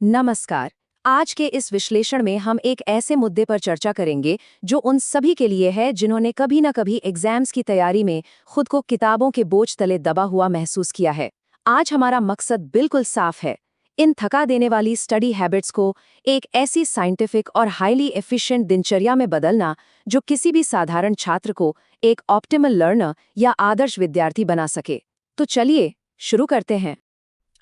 नमस्कार। आज के इस विश्लेषण में हम एक ऐसे मुद्दे पर चर्चा करेंगे जो उन सभी के लिए है जिन्होंने कभी न कभी एग्जाम्स की तैयारी में खुद को किताबों के बोझ तले दबा हुआ महसूस किया है। आज हमारा मकसद बिल्कुल साफ है, इन थका देने वाली स्टडी हैबिट्स को एक ऐसी साइंटिफिक और हाईली एफिशिएंट दिनचर्या में बदलना जो किसी भी साधारण छात्र को एक ऑप्टिमल लर्नर या आदर्श विद्यार्थी बना सके। तो चलिए शुरू करते हैं।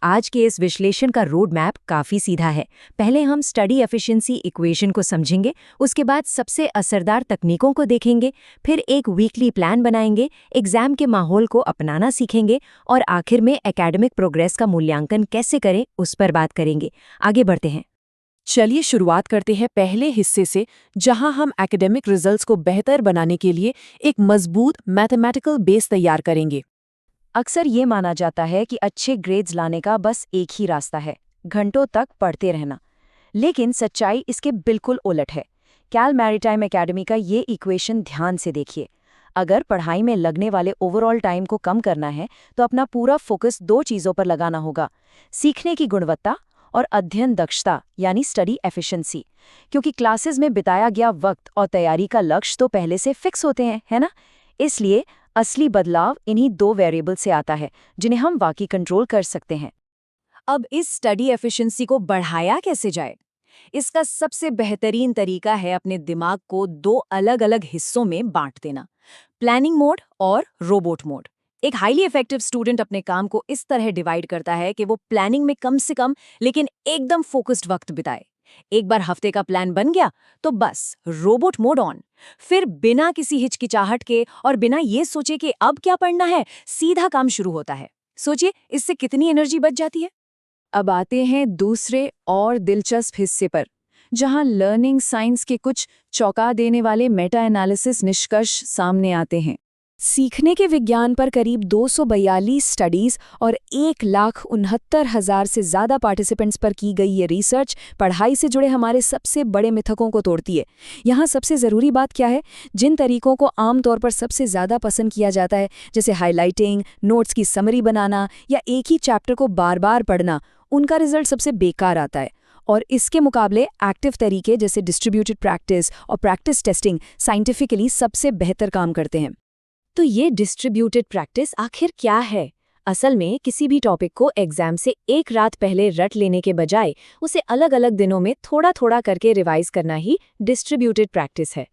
आज के इस विश्लेषण का रोड मैप काफी सीधा है। पहले हम स्टडी एफिशिएंसी इक्वेशन को समझेंगे, उसके बाद सबसे असरदार तकनीकों को देखेंगे, फिर एक वीकली प्लान बनाएंगे, एग्जाम के माहौल को अपनाना सीखेंगे और आखिर में एकेडमिक प्रोग्रेस का मूल्यांकन कैसे करें उस पर बात करेंगे। आगे बढ़ते हैं। चलिए शुरुआत करते हैं पहले हिस्से से, जहां हम एकेडमिक रिजल्ट्स को बेहतर बनाने के लिए एक मजबूत मैथमेटिकल बेस तैयार करेंगे। अक्सर ये माना जाता है कि अच्छे ग्रेड्स लाने का बस एक ही रास्ता है, घंटों तक पढ़ते रहना। लेकिन सच्चाई इसके बिल्कुल उलट है। कैल मैरीटाइम एकेडमी का ये इक्वेशन ध्यान से देखिए। अगर पढ़ाई में लगने वाले ओवरऑल टाइम को कम करना है तो अपना पूरा फोकस दो चीज़ों पर लगाना होगा: सीखने की गुणवत्ता और अध्ययन दक्षता यानी स्टडी एफिशिएंसी। क्योंकि क्लासेस में बिताया गया वक्त और तैयारी का लक्ष्य तो पहले से फिक्स होते हैं, है ना? इसलिए असली बदलाव इन्हीं दो वेरिएबल से आता है जिन्हें हम वाकई कंट्रोल कर सकते हैं। अब इस स्टडी एफिशिएंसी को बढ़ाया कैसे जाए? इसका सबसे बेहतरीन तरीका है अपने दिमाग को दो अलग-अलग हिस्सों में बांट देना: प्लानिंग मोड और रोबोट मोड। एक हाईली इफेक्टिव स्टूडेंट अपने काम को इस तरह डिवाइड करता है कि वो प्लानिंग में कम से कम लेकिन एकदम फोकस्ड वक्त बिताए। एक बार हफ्ते का प्लान बन गया तो बस रोबोट मोड ऑन। फिर बिना किसी हिचकिचाहट के और बिना ये सोचे कि अब क्या पढ़ना है, सीधा काम शुरू होता है। सोचिए इससे कितनी एनर्जी बच जाती है। अब आते हैं दूसरे और दिलचस्प हिस्से पर, जहां लर्निंग साइंस के कुछ चौंका देने वाले मेटा एनालिसिस निष्कर्ष सामने आते हैं। सीखने के विज्ञान पर करीब 242 स्टडीज और 1,69,000 से ज़्यादा पार्टिसिपेंट्स पर की गई ये रिसर्च पढ़ाई से जुड़े हमारे सबसे बड़े मिथकों को तोड़ती है। यहाँ सबसे ज़रूरी बात क्या है? जिन तरीकों को आमतौर पर सबसे ज़्यादा पसंद किया जाता है, जैसे हाइलाइटिंग, नोट्स की समरी बनाना या एक ही चैप्टर को बार बार पढ़ना, उनका रिजल्ट सबसे बेकार आता है। और इसके मुकाबले एक्टिव तरीके जैसे डिस्ट्रीब्यूटेड प्रैक्टिस और प्रैक्टिस टेस्टिंग साइंटिफिकली सबसे बेहतर काम करते हैं। तो ये डिस्ट्रीब्यूटेड प्रैक्टिस आखिर क्या है? असल में किसी भी टॉपिक को एग्जाम से एक रात पहले रट लेने के बजाय उसे अलग अलग दिनों में थोड़ा थोड़ा करके रिवाइज करना ही डिस्ट्रीब्यूटेड प्रैक्टिस है।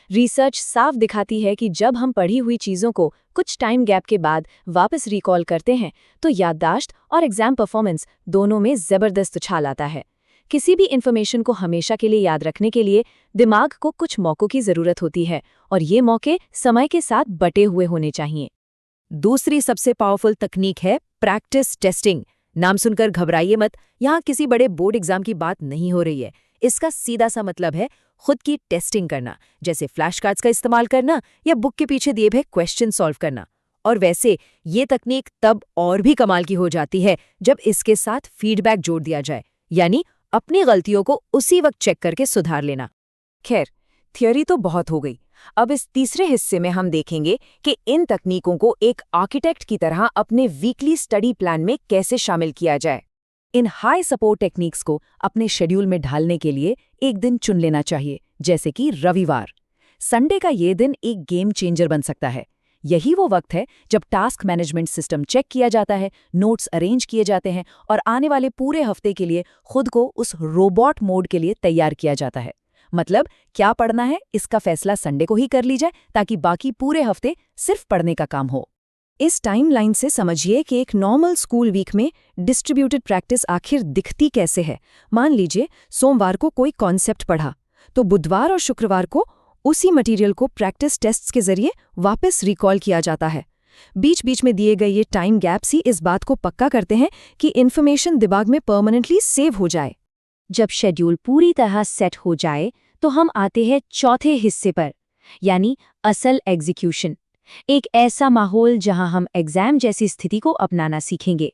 रिसर्च साफ दिखाती है कि जब हम पढ़ी हुई चीज़ों को कुछ टाइम गैप के बाद वापस रिकॉल करते हैं तो याददाश्त और एग्जाम परफॉर्मेंस दोनों में ज़बरदस्त उछाल आता है। किसी भी इन्फॉर्मेशन को हमेशा के लिए याद रखने के लिए दिमाग को कुछ मौक़ों की ज़रूरत होती है और ये मौके समय के साथ बटे हुए होने चाहिए। दूसरी सबसे पावरफुल तकनीक है प्रैक्टिस टेस्टिंग। नाम सुनकर घबराइए मत, यहाँ किसी बड़े बोर्ड एग्जाम की बात नहीं हो रही है। इसका सीधा सा मतलब है खुद की टेस्टिंग करना, जैसे फ्लैश कार्ड्स का इस्तेमाल करना या बुक के पीछे दिए हुए क्वेश्चन सॉल्व करना। और वैसे ये तकनीक तब और भी कमाल की हो जाती है जब इसके साथ फीडबैक जोड़ दिया जाए, यानी अपनी गलतियों को उसी वक्त चेक करके सुधार लेना। खैर, थियोरी तो बहुत हो गई। अब इस तीसरे हिस्से में हम देखेंगे कि इन तकनीकों को एक आर्किटेक्ट की तरह अपने वीकली स्टडी प्लान में कैसे शामिल किया जाए। इन हाई सपोर्ट टेक्निक्स को अपने शेड्यूल में ढालने के लिए एक दिन चुन लेना चाहिए, जैसे कि रविवार। संडे का ये दिन एक गेम चेंजर बन सकता है। यही वो वक्त है जब टास्क मैनेजमेंट सिस्टम चेक किया जाता है, नोट्स अरेंज किए जाते हैं और आने वाले पूरे हफ्ते के लिए खुद को उस रोबोट मोड के लिए तैयार किया जाता है। मतलब क्या पढ़ना है इसका फैसला संडे को ही कर ली जाए ताकि बाकी पूरे हफ्ते सिर्फ पढ़ने का काम हो। इस टाइमलाइन से समझिए कि एक नॉर्मल स्कूल वीक में डिस्ट्रीब्यूटेड प्रैक्टिस आखिर दिखती कैसे है। मान लीजिए सोमवार को कोई कॉन्सेप्ट पढ़ा तो बुधवार और शुक्रवार को उसी मटेरियल को प्रैक्टिस टेस्ट्स के जरिए वापस रिकॉल किया जाता है। बीच बीच में दिए गए ये टाइम गैप्स ही इस बात को पक्का करते हैं कि इन्फॉर्मेशन दिमाग में परमानेंटली सेव हो जाए। जब शेड्यूल पूरी तरह सेट हो जाए तो हम आते हैं चौथे हिस्से पर, यानी असल एग्जीक्यूशन। एक ऐसा माहौल जहां हम एग्जाम जैसी स्थिति को अपनाना सीखेंगे।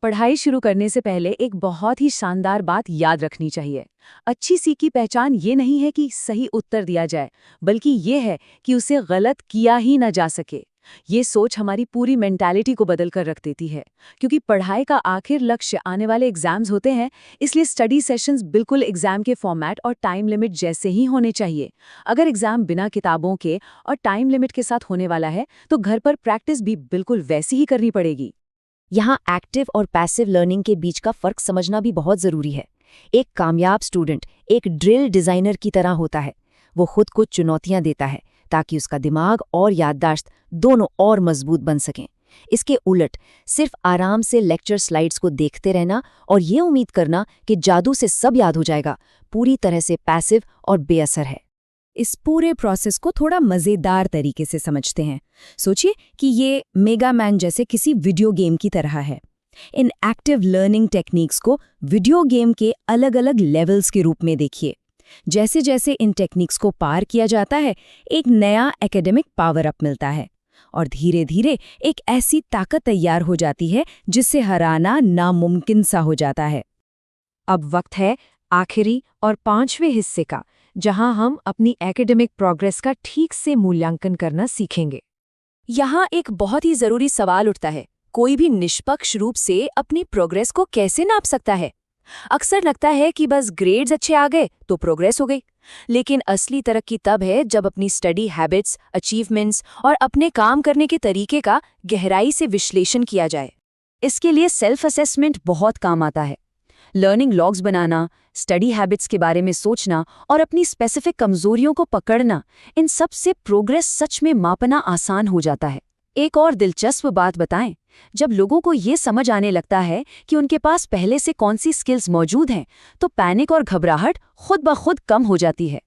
पढ़ाई शुरू करने से पहले एक बहुत ही शानदार बात याद रखनी चाहिए। अच्छी सीख की पहचान ये नहीं है कि सही उत्तर दिया जाए, बल्कि ये है कि उसे गलत किया ही न जा सके। ये सोच हमारी पूरी मेंटालिटी को बदल कर रख देती है, क्योंकि पढ़ाई का आखिर लक्ष्य आने वाले एग्जाम्स होते हैं, इसलिए स्टडी सेशंस बिल्कुल एग्जाम के फॉर्मेट और टाइम लिमिट जैसे ही होने चाहिए। अगर एग्जाम बिना किताबों के और टाइम लिमिट के साथ होने वाला है, तो घर पर प्रैक्टिस भी बिल्कुल वैसी ही करनी पड़ेगी। यहाँ एक्टिव और पैसिव लर्निंग के बीच का फर्क समझना भी बहुत जरूरी है। एक कामयाब स्टूडेंट एक ड्रिल डिजाइनर की तरह होता है। वो खुद को चुनौतियां देता है ताकि उसका दिमाग और याददाश्त दोनों और मजबूत बन सकें। इसके उलट सिर्फ आराम से लेक्चर स्लाइड्स को देखते रहना और ये उम्मीद करना कि जादू से सब याद हो जाएगा, पूरी तरह से पैसिव और बेअसर है। इस पूरे प्रोसेस को थोड़ा मज़ेदार तरीके से समझते हैं। सोचिए कि ये मेगा मैन जैसे किसी वीडियो गेम की तरह है। इन एक्टिव लर्निंग टेक्निक्स को वीडियो गेम के अलग-अलग लेवल्स के रूप में देखिए। जैसे जैसे इन टेक्निक्स को पार किया जाता है, एक नया एकेडमिक पावर अप मिलता है और धीरे धीरे एक ऐसी ताकत तैयार हो जाती है जिससे हराना नामुमकिन सा हो जाता है। अब वक्त है आखिरी और 5वें हिस्से का, जहां हम अपनी एकेडमिक प्रोग्रेस का ठीक से मूल्यांकन करना सीखेंगे। यहाँ एक बहुत ही जरूरी सवाल उठता है, कोई भी निष्पक्ष रूप से अपनी प्रोग्रेस को कैसे नाप सकता है? अक्सर लगता है कि बस ग्रेड्स अच्छे आ गए तो प्रोग्रेस हो गई, लेकिन असली तरक्की तब है जब अपनी स्टडी हैबिट्स, अचीवमेंट्स और अपने काम करने के तरीके का गहराई से विश्लेषण किया जाए। इसके लिए सेल्फ असेसमेंट बहुत काम आता है। लर्निंग लॉग्स बनाना, स्टडी हैबिट्स के बारे में सोचना और अपनी स्पेसिफिक कमजोरियों को पकड़ना, इन सब से प्रोग्रेस सच में मापना आसान हो जाता है। एक और दिलचस्प बात बताएं, जब लोगों को ये समझ आने लगता है कि उनके पास पहले से कौन सी स्किल्स मौजूद हैं, तो पैनिक और घबराहट खुद ब खुद कम हो जाती है।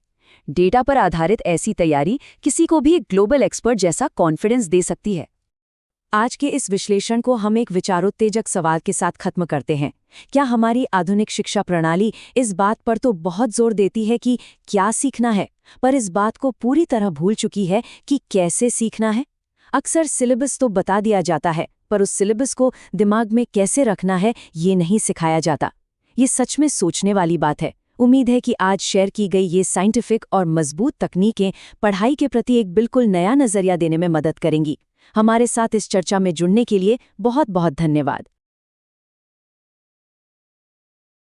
डेटा पर आधारित ऐसी तैयारी किसी को भी एक ग्लोबल एक्सपर्ट जैसा कॉन्फिडेंस दे सकती है। आज के इस विश्लेषण को हम एक विचारोत्तेजक सवाल के साथ खत्म करते हैं। क्या हमारी आधुनिक शिक्षा प्रणाली इस बात पर तो बहुत जोर देती है कि क्या सीखना है, पर इस बात को पूरी तरह भूल चुकी है कि कैसे सीखना है? अक्सर सिलेबस तो बता दिया जाता है, पर उस सिलेबस को दिमाग में कैसे रखना है ये नहीं सिखाया जाता। ये सच में सोचने वाली बात है। उम्मीद है कि आज शेयर की गई ये साइंटिफिक और मजबूत तकनीकें पढ़ाई के प्रति एक बिल्कुल नया नजरिया देने में मदद करेंगी। हमारे साथ इस चर्चा में जुड़ने के लिए बहुत बहुत धन्यवाद।